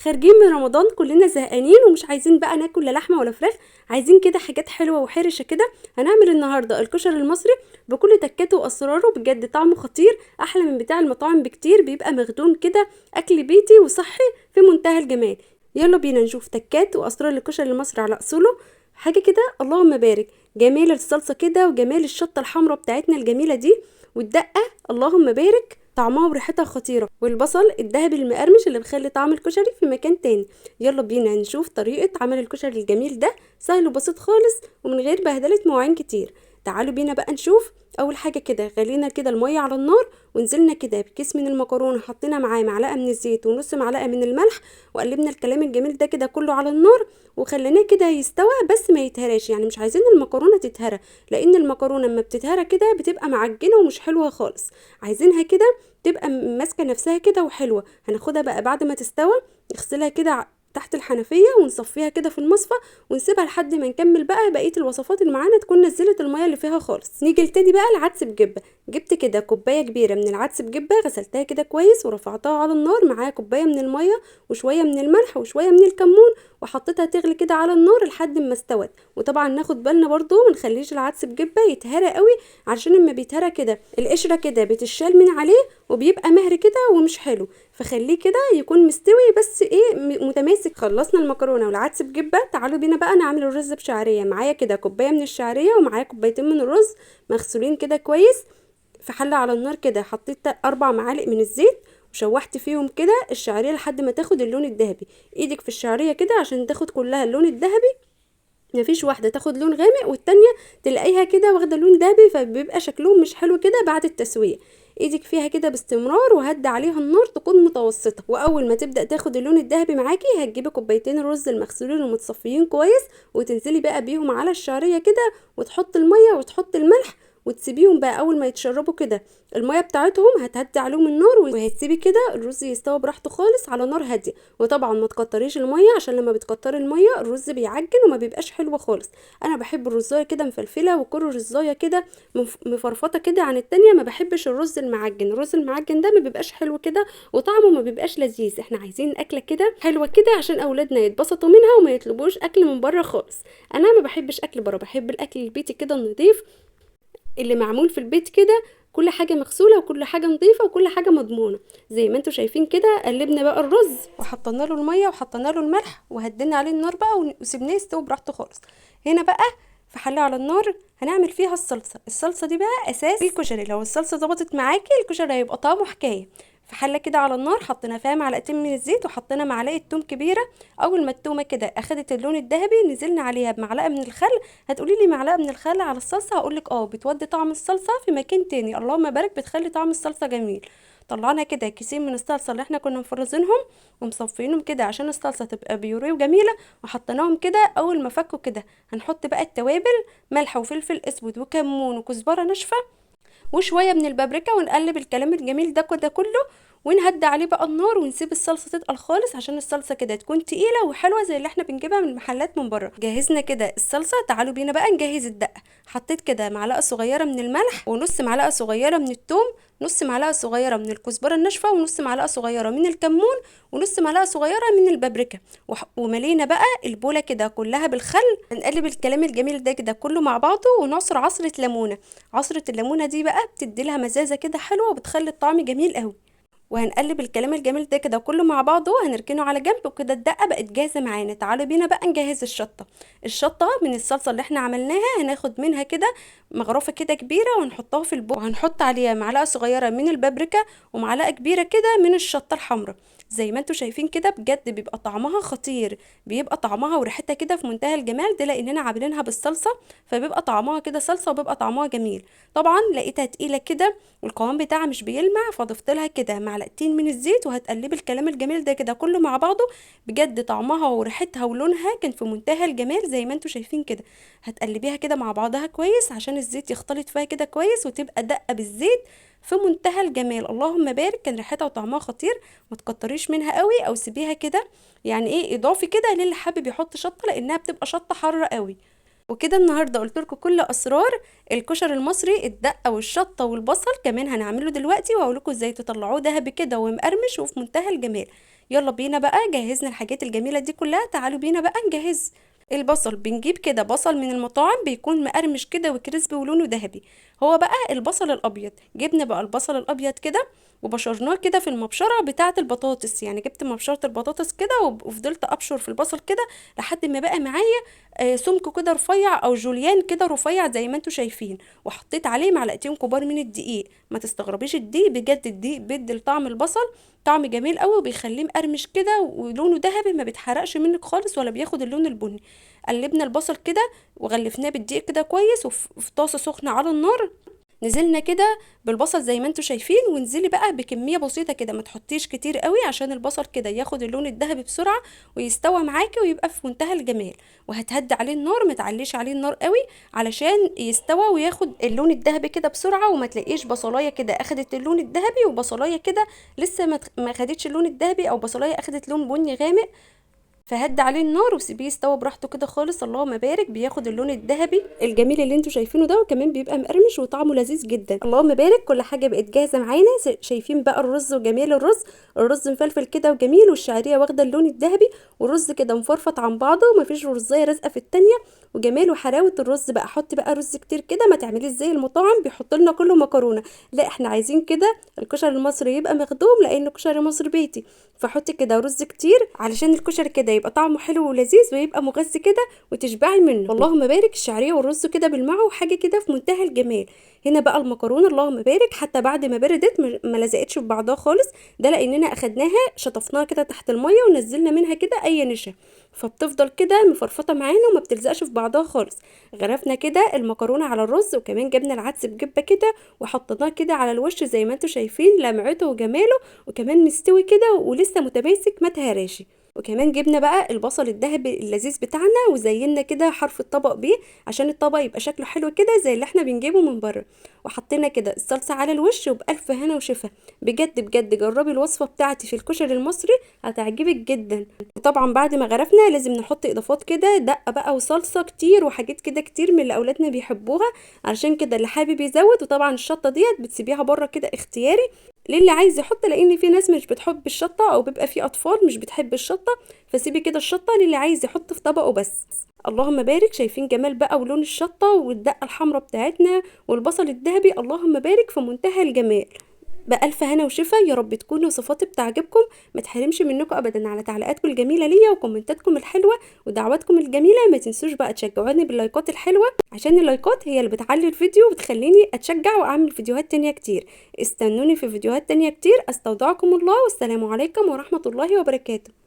خارجين من رمضان كلنا زهقانين ومش عايزين بقى ناكل لا لحمه ولا فراخ، عايزين كده حاجات حلوه وحرشه كده. هنعمل النهارده الكشري المصري بكل تكاته واسراره، بجد طعمه خطير، احلى من بتاع المطاعم بكتير، بيبقى مخدوم كده، اكل بيتي وصحي في منتهى الجمال. يلا بينا نشوف تكات واسرار الكشري المصري على اصوله. حاجه كده اللهم بارك، جمال الصلصه كده وجمال الشطه الحمراء بتاعتنا الجميله دي، والدقه اللهم بارك طعمها وريحتها خطيرة، والبصل الذهبي المقرمش اللي بيخلي طعم الكشري في مكان تاني. يلا بينا نشوف طريقة عمل الكشري الجميل ده، سهل وبسيط خالص ومن غير بهدلة مواعين كتير. تعالوا بينا بقى نشوف. اول حاجة كده غلينا كده المية على النار، ونزلنا كده بكيس من المكرونة، حطينا معاه معلقة من الزيت ونص معلقة من الملح، وقلبنا الكلام الجميل ده كده كله على النار، وخليناه كده يستوى بس ما يتهراش، يعني مش عايزين المكرونة تتهرى، لان المكرونة لما بتتهرى كده بتبقى معجنة ومش حلوة خالص. عايزينها كده تبقى ماسكه نفسها كده وحلوه. هناخدها بقى بعد ما تستوى، نغسلها كده تحت الحنفيه ونصفيها كده في المصفى، ونسيبها لحد ما نكمل بقى بقيه الوصفات اللي معانا تكون نزلت الميه اللي فيها خالص. نيجي لتاني بقى العدس بجبه. جبت كده كوبايه كبيره من العدس بجبه، غسلتها كده كويس ورفعتها على النار، معاها كوبايه من الميه وشويه من الملح وشويه من الكمون، وحطيتها تغلي كده على النار لحد ما استوت. وطبعا ناخد بالنا برضو ما نخليش العدس بجبه يتهرى قوي، عشان لما بيتهرى كده القشره كده بتشال من عليه وبيبقى مهري كده ومش حلو، فخليه كده يكون مستوي بس ايه متماسك. خلصنا المكرونه والعدس بجبه، تعالوا بينا بقى نعمل الرز بشعريه. معايا كده كوبايه من الشعريه ومعايا كوبايتين من الرز مغسولين كده كويس. في حله على النار كده حطيت 4 معالق من الزيت، وشوحت فيهم كده الشعريه لحد ما تاخد اللون الذهبي. ايدك في الشعريه كده عشان تاخد كلها اللون الذهبي، مفيش واحده تاخد لون غامق والتانية تلاقيها كده واخده لون دهبي، فبيبقى شكلهم مش حلو كده بعد التسويه. ايدك فيها كده باستمرار وهدي عليها النار تكون متوسطه، واول ما تبدا تاخد اللون الذهبي معاكي هتجيبي كوبايتين الرز المغسولين ومتصفيين كويس، وتنزلي بقى بيهم على الشعريه كده، وتحط الميه وتحط الملح، وتسيبيهم بقى اول ما يتشربوا كده الميه بتاعتهم، هتهدي عليهم النار وهتسيبي كده الرز يستوي براحته خالص على نار هاديه. وطبعا ما تكتريش الميه، عشان لما بتكتري الميه الرز بيعجن وما بيبقاش حلو خالص. انا بحب الرزايه كده مفلفله، وكل رزايه كده مفرفطه كده عن التانية. ما بحبش الرز المعجن، الرز المعجن ده ما بيبقاش حلو كده وطعمه ما بيبقاش لذيذ. احنا عايزين اكله كده حلوه كده عشان اولادنا يتبسطوا منها وما يطلبوش اكل من بره خالص. انا ما بحبش اكل بره، بحب الاكل البيتي كده النظيف اللي معمول في البيت كده، كل حاجة مغسولة وكل حاجة نظيفة وكل حاجة مضمونة. زي ما انتوا شايفين كده قلبنا بقى الرز وحطينا له المية وحطينا له الملح وهدينا عليه النار بقى وسيبناه يستوي براحته خالص. هنا بقى في حلة على النار هنعمل فيها الصلصة دي بقى اساس الكشري. لو الصلصة ظبطت معاكي الكشري هيبقى طعمه حكاية. في حله كده على النار حطينا فيها معلقتين من الزيت وحطينا معلقه توم كبيره. اول ما التومه كده اخدت اللون الذهبي نزلنا عليها بمعلقه من الخل. هتقولي لي معلقه من الخل على الصلصه؟ هقولك بتودي طعم الصلصه في مكان تاني، اللهم بارك، بتخلي طعم الصلصه جميل. طلعنا كده كيسين من الصلصه اللي احنا كنا مفرزينهم ومصفينهم كده عشان الصلصه تبقى بيوريه وجميله، وحطيناهم كده. اول ما فكوا كده هنحط بقى التوابل، ملح وفلفل اسود وكمون وكزبره ناشفه وشويه من البابريكا، ونقلب الكلام الجميل ده كده كله، ونهدي عليه بقى النار، ونسيب الصلصه تتقل خالص عشان الصلصه كده تكون تقيله وحلوه زي اللي احنا بنجيبها من المحلات من بره. جهزنا كده الصلصه، تعالوا بينا بقى نجهز الدقه. حطيت كده معلقه صغيره من الملح ونص معلقه صغيره من الثوم، نص معلقه صغيره من الكزبره الناشفه، ونص معلقه صغيره من الكمون، ونص معلقه صغيره من البابريكا. وملينا بقى البوله كده كلها بالخل. هنقلب الكلام الجميل ده كده كله مع بعضه، ونعصر عصره ليمونه. عصره الليمونه دي بقى بتدي لها مزازه كده حلوه وبتخلي الطعم جميل قوي. وهنقلب الكلام الجميل ده كده كله مع بعضه وهنركنه على جنب، وكده الدقه بقت جاهزه معانا. تعالوا بينا بقى نجهز الشطه من الصلصه اللي احنا عملناها. هناخد منها كده مغرفه كده كبيره ونحطها في البوق، وهنحط عليها معلقه صغيره من البابريكا ومعلقه كبيره كده من الشطه الحمراء. زي ما انتوا شايفين كده بجد بيبقى طعمها خطير، بيبقى طعمها وريحتها كده في منتهى الجمال. ده لاننا عاملينها بالصلصه، فبيبقى طعمها كده صلصه وبيبقى طعمها جميل. طبعا لقيتها تقيله كده والقوام بتاعها مش بيلمع، فضفت لها كده معلقتين من الزيت، وهتقلبي الكلام الجميل ده كده كله مع بعضه. بجد طعمها وريحتها ولونها كان في منتهى الجمال زي ما انتوا شايفين كده. هتقلبيها كده مع بعضها كويس عشان الزيت يختلط فيها كده كويس وتبقى دقه بالزيت في منتهى الجمال، اللهم بارك. كان ريحتها وطعمها خطير. ما تكتريش منها قوي او سيبيها كده، يعني ايه، اضافي كده للي حابب يحط شطه لانها بتبقى شطه حاره قوي. وكده النهارده قلت لكم كل اسرار الكشري المصري، الدقه والشطه والبصل كمان هنعمله دلوقتي، وهقول لكم ازاي تطلعوه دهبي كده ومقرمش وفي منتهى الجمال. يلا بينا بقى، جهزنا الحاجات الجميله دي كلها، تعالوا بينا بقى نجهز. البصل بنجيب كده بصل من المطاعم بيكون مقرمش كده وكريسبي ولونه ذهبي. هو بقى البصل الابيض، جبنا بقى البصل الابيض كده وبشرناه كده في المبشره بتاعه البطاطس، يعني جبت مبشره البطاطس كده وفضلت ابشر في البصل كده لحد ما بقى معايا سمكه كده رفيع او جوليان كده رفيع زي ما انتوا شايفين. وحطيت عليه معلقتين كبار من الدقيق. ما تستغربيش الدقيق، بجد الدقيق بيدي لطعم البصل طعم جميل قوي وبيخليه مقرمش كده ولونه ذهبي، ما بيتحرقش منك خالص ولا بياخد اللون البني. قلبنا البصل كده وغلفناه بالدقيق كده كويس، وفي طاسه سخنه على النار نزلنا كده بالبصل زي ما انتوا شايفين. وانزلي بقى بكميه بسيطه كده، ما تحطيش كتير قوي عشان البصل كده ياخد اللون الذهبي بسرعه ويستوى معاكي ويبقى في منتهى الجمال. وهتهدي عليه النار، ما تعليش عليه النار قوي علشان يستوى وياخد اللون الذهبي كده بسرعه، وما تلاقيش بصلايه كده اخدت اللون الذهبي وبصلايه كده لسه ما اخدتش اللون الذهبي، او بصلايه اخدت لون بني غامق. فهدي عليه النار وسيبيه يستوى براحته كده خالص. اللهم بارك، بياخد اللون الذهبي الجميل اللي انتوا شايفينه ده، وكمان بيبقى مقرمش وطعمه لذيذ جدا. اللهم بارك، كل حاجه بقت جاهزه معانا. شايفين بقى الرز وجميل الرز مفلفل كده وجميل، والشعريه واخده اللون الذهبي، والرز كده مفرفط عن بعضه ومفيش رزايه لازقه في التانيه، وجمال وحلاوه الرز بقى. حط بقى رز كتير كده، ما تعمليش زي المطاعم بيحط لنا كله مكرونه، لا احنا عايزين كده الكشري المصري يبقى مخدوم لانه كشري مصري بيتي. فحطي كده رز كتير علشان الكشري كده يبقى طعمه حلو ولذيذ ويبقى مغذي كده وتشبعي منه. اللهم بارك، الشعريه والرز كده بالمعه وحاجه كده في منتهى الجمال. هنا بقى المكرونه اللهم بارك، حتى بعد ما بردت ما لزقتش في بعضها خالص، ده لاننا اخدناها شطفناها كده تحت الميه ونزلنا منها كده اي نشا، فبتفضل كده مفرفطه معانا وما بتلزقش في بعضها خالص. غرفنا كده المكرونه على الرز، وكمان جبنا العدس بجبه كده وحطيناه كده على الوش زي ما انتوا شايفين لمعته وجماله، وكمان مستوي كده ولسه متماسك ما تهراش. وكمان جبنا بقى البصل الذهبي اللذيذ بتاعنا وزينا كده حرف الطبق بيه عشان الطبق يبقى شكله حلو كده زي اللي احنا بنجيبه من بره. وحطينا كده الصلصه على الوش، وبألف هنا وشفا. بجد بجد جربي الوصفه بتاعتي في الكشري المصري هتعجبك جدا. وطبعا بعد ما غرفنا لازم نحط اضافات كده، دقه بقى وصلصه كتير وحاجات كده كتير من اللي اولادنا بيحبوها، علشان كده اللي حابب يزود. وطبعا الشطه ديت بتسيبيها بره كده اختياري للي عايز يحط، لان في ناس مش بتحب الشطه او بيبقى في اطفال مش بتحب الشطه، فسيبي كده الشطه للي عايز يحط في طبقه بس. اللهم بارك، شايفين جمال بقى ولون الشطه والدقه الحمراء بتاعتنا والبصل الذهبي، اللهم بارك في منتهى الجمال. بألف هنا وشفا، يا رب تكون وصفاتي بتعجبكم. ما تحرمش منكم ابدا على تعليقاتكم الجميله ليا وكومنتاتكم الحلوه ودعواتكم الجميله. ما تنسوش بقى تشجعوني باللايكات الحلوه، عشان اللايكات هي اللي بتعلي الفيديو وبتخليني اتشجع واعمل فيديوهات تانية كتير. استنوني في فيديوهات تانية كتير. استودعكم الله، والسلام عليكم ورحمه الله وبركاته.